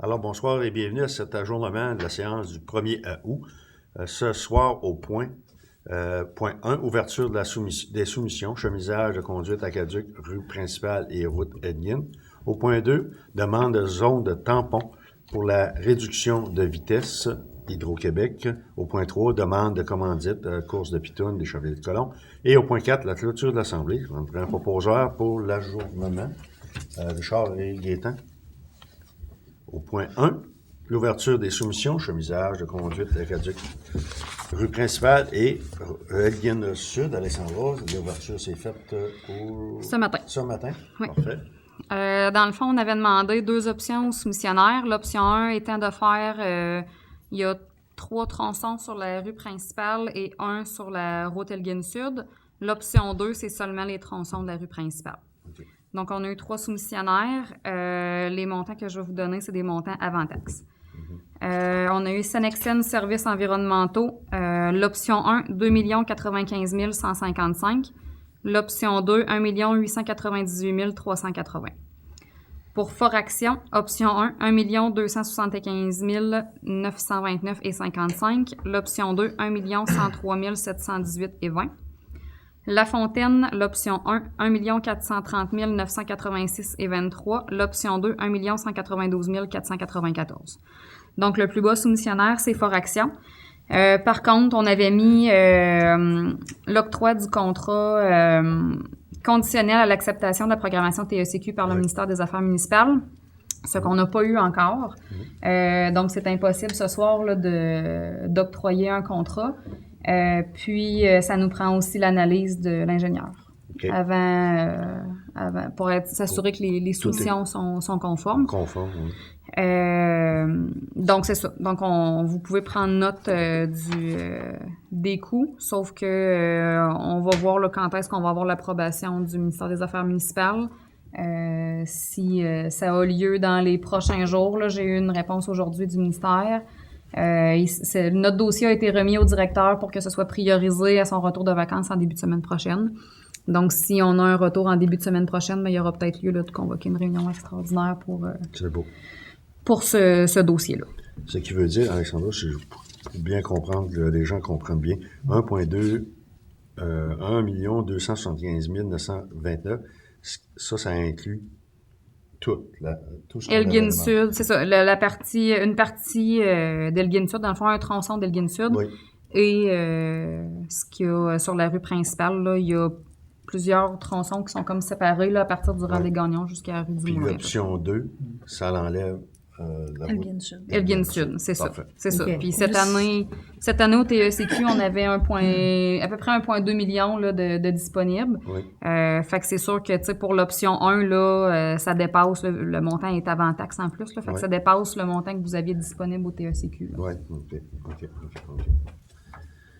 Alors, bonsoir et bienvenue à cet ajournement de la séance du 1er août. Ce soir, au point 1, ouverture de des soumissions, chemisage de conduite aqueduc, rue principale et route Edgin. Au point 2, demande de zone de tampon pour la réduction de vitesse, Hydro-Québec. Au point 3, demande de commandite, course de pitounes des Chevaliers de Colomb. Et au point 4, la clôture de l'Assemblée. Je vais prendre un proposeur pour l'ajournement. Richard et Gaétan. Au point 1, l'ouverture des soumissions, chemisage de conduite aqueduc, rue principale et Elgin Sud, Alexandra. L'ouverture s'est faite ce matin. Ce matin? Oui. Parfait. Dans le fond, on avait demandé 2 options aux soumissionnaires. L'option 1 étant de faire, il y a 3 tronçons sur la rue principale et 1 sur la route Elgin Sud. L'option 2, c'est seulement les tronçons de la rue principale. Okay. Donc, on a eu 3 soumissionnaires. Les montants que je vais vous donner, c'est des montants avant taxe. On a eu Senexen Services environnementaux. L'option 1, 2 95 155. L'option 2, 1 898 380. Pour Foraction, option 1, 1 275 929 et 55. L'option 2, 1 103 718 et 20. La Fontaine, l'option 1, 1 430 986 et 23. L'option 2, 1 192 494. Donc, le plus bas soumissionnaire, c'est Foraction. Par contre, on avait mis l'octroi du contrat conditionnel à l'acceptation de la programmation TECQ par le ministère des Affaires municipales, ce qu'on n'a pas eu encore. Donc, c'est impossible ce soir là, d'octroyer un contrat. Puis, ça nous prend aussi l'analyse de l'ingénieur avant pour s'assurer que les soumissions sont conformes. Conforme, oui. Donc, c'est ça. Donc, vous pouvez prendre note des coûts, sauf que on va voir là, quand est-ce qu'on va avoir l'approbation du ministère des Affaires municipales. Si ça a lieu dans les prochains jours, là, j'ai eu une réponse aujourd'hui du ministère. Notre dossier a été remis au directeur pour que ce soit priorisé à son retour de vacances en début de semaine prochaine. Donc, si on a un retour en début de semaine prochaine, il y aura peut-être lieu là, de convoquer une réunion extraordinaire C'est beau. Pour ce dossier-là. Ce qui veut dire, Alexandra, si pour bien comprendre, que les gens comprennent bien, 1,2, 1 275 929, ça inclut tout ce qu'on Elgin avait Sud, c'est ça, une partie d'Elgin Sud, dans le fond, un tronçon d'Elgin Sud. Oui. Et ce qu'il y a sur la rue principale, là, il y a plusieurs tronçons qui sont comme séparés là, à partir du rang des Gagnons jusqu'à la rue du Moulin. Puis l'option 2, ça l'enlève Elgin Sud. Elgin Sud, c'est ça. C'est okay. ça. Puis cette année au TECQ, on avait à peu près 1,2 million là, de disponibles. Oui. Fait que c'est sûr que pour l'option 1, là, ça dépasse, le montant est avant taxe en plus. Là, fait que ça dépasse le montant que vous aviez disponible au TECQ. Oui, OK.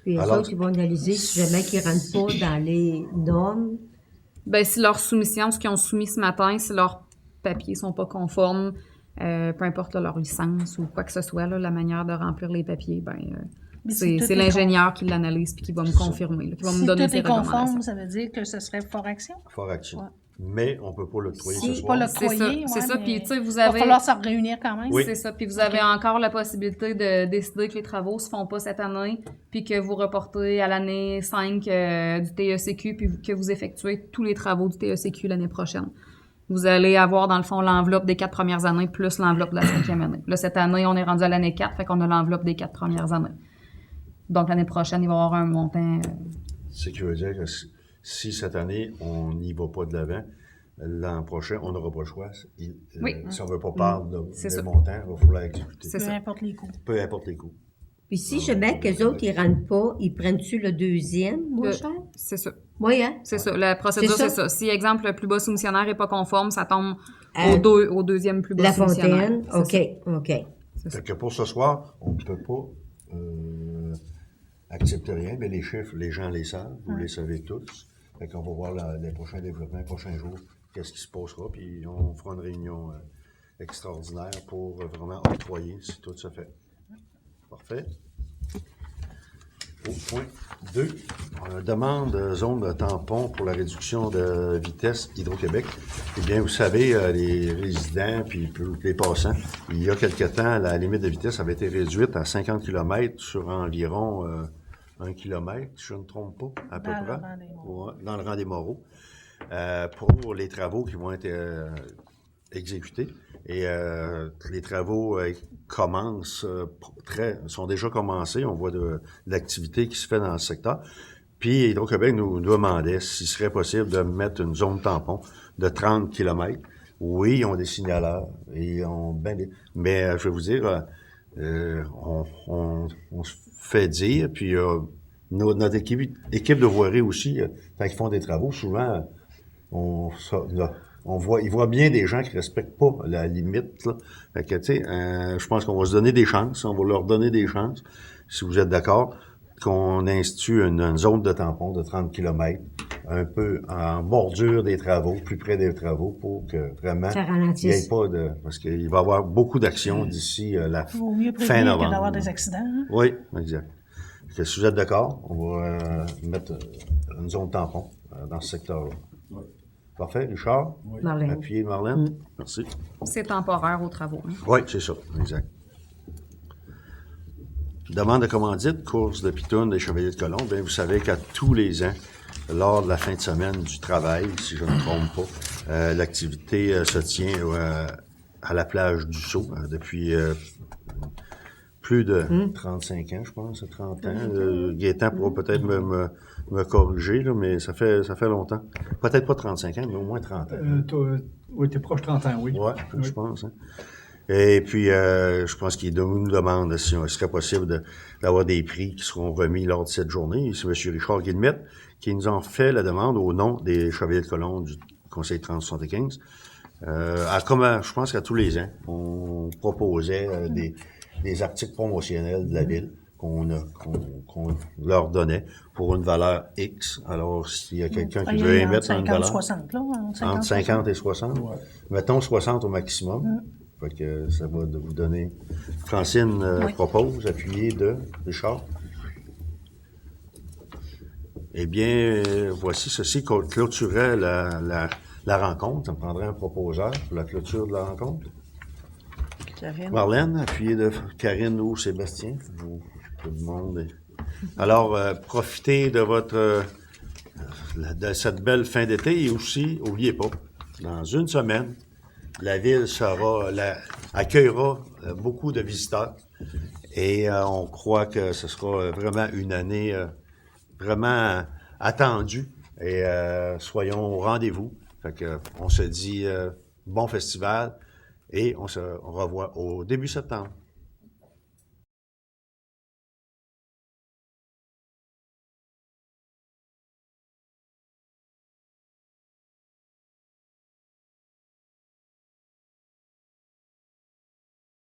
Puis les autres, ils vont analyser si jamais ils ne rentrent pas dans les normes. Bien, si leur soumission, ce qu'ils ont soumis ce matin, si leurs papiers ne sont pas conformes, peu importe là, leur licence ou quoi que ce soit, là, la manière de remplir les papiers, c'est l'ingénieur qui l'analyse puis qui va me confirmer, là, qui va me donner ses recommandations. Si tout est conforme, ça veut dire que ce serait Foraction? Foraction. Ouais. Mais on ne peut pas l'octroyer ce soir. C'est ça. Puis, tu sais, vous avez... Il va falloir s'en réunir quand même. Oui. C'est ça. Puis, vous avez encore la possibilité de décider que les travaux ne se font pas cette année, puis que vous reportez à l'année 5 du TECQ, puis que vous effectuez tous les travaux du TECQ l'année prochaine. Vous allez avoir, dans le fond, l'enveloppe des 4 premières années plus l'enveloppe de la 5e année. Là, cette année, on est rendu à l'année 4, fait qu'on a l'enveloppe des 4 premières années. Donc, l'année prochaine, il va y avoir un montant... Ce qui veut dire que si cette année, on n'y va pas de l'avant, l'an prochain, on n'aura pas le choix. Si on ne veut pas parler de montant, il va falloir exécuter. Peu importe les coûts. Peu importe les coûts. Puis si jamais qu'eux autres, ils ne rentrent pas, ils prennent-tu le deuxième, moins cher? C'est ça. Oui, hein? C'est ça. La procédure, c'est ça. Si, exemple, le plus bas soumissionnaire n'est pas conforme, ça tombe au deuxième plus bas soumissionnaire. La Fontaine, OK. Fait que pour ce soir, on ne peut pas accepter rien, mais les chiffres, les gens les savent, vous les savez tous. Fait qu'on va voir les prochains développements, les prochains jours, qu'est-ce qui se passera, puis on fera une réunion extraordinaire pour vraiment octroyer si tout se fait. Parfait. au point 2. On demande zone de tampon pour la réduction de vitesse Hydro-Québec. Eh bien, vous savez, les résidents puis les passants, il y a quelque temps, la limite de vitesse avait été réduite à 50 km sur environ 1 km, si je ne me trompe pas, à peu près. Dans le rang des Moreaux. Pour les travaux qui vont être exécutés. Et les travaux commencent, sont déjà commencés. On voit de l'activité qui se fait dans le secteur. Puis Hydro-Québec nous demandait s'il serait possible de mettre une zone tampon de 30 km. Oui, ils ont des signaleurs. Mais je vais vous dire, on se fait dire, puis notre équipe de voirie aussi, quand ils font des travaux, souvent, ils voient bien des gens qui respectent pas la limite, là. Fait que, tu sais, je pense qu'on va se donner des chances. On va leur donner des chances, si vous êtes d'accord, qu'on institue une zone de tampon de 30 km, un peu en bordure des travaux, plus près des travaux, pour que vraiment, il n'y ait pas de... Parce qu'il va y avoir beaucoup d'actions d'ici la fin novembre. Il vaut mieux prévenir que d'avoir des accidents. Hein? Oui, exact. Fait que si vous êtes d'accord, on va mettre une zone tampon dans ce secteur-là. Oui. Parfait. Richard? Oui. Marlène. Appuyez Marlène. Merci. C'est temporaire aux travaux. Hein? Oui, c'est ça. Exact. Demande de commandite, course de pitounes des Chevaliers de Colomb. Bien, vous savez qu'à tous les ans, lors de la fin de semaine du travail, si je ne me trompe pas, l'activité se tient à la plage du Sceau depuis plus de 35 ans, je pense, 30 ans. Gaétan pourra peut-être me corriger, là, mais ça fait longtemps. Peut-être pas 35 ans, mais au moins 30 ans. Oui, t'es proche de 30 ans, oui. Oui, je pense. Hein. Et puis, je pense qu'il nous demande si il serait possible d'avoir des prix qui seront remis lors de cette journée. C'est M. Richard Guillemette qui nous en fait la demande au nom des Chevaliers de Colomb du Conseil 3075. Je pense qu'à tous les ans, on proposait des articles promotionnels de la ville qu'on leur donnait pour une valeur X. Alors, s'il y a quelqu'un qui veut émettre une valeur... 60, là, entre 50 et 60. Ouais. Mettons 60 au maximum. Fait que ça va vous donner... Francine propose, appuyé de Richard. Eh bien, voici ceci clôturait la rencontre. Ça me prendrait un proposeur pour la clôture de la rencontre. Karine. Marlène, appuyé de Karine ou Sébastien. Tout le monde. Alors, profitez de de cette belle fin d'été et aussi, n'oubliez pas, dans une semaine, la ville accueillera beaucoup de visiteurs et on croit que ce sera vraiment une année vraiment attendue et soyons au rendez-vous. Fait que on se dit bon festival et on se revoit au début septembre.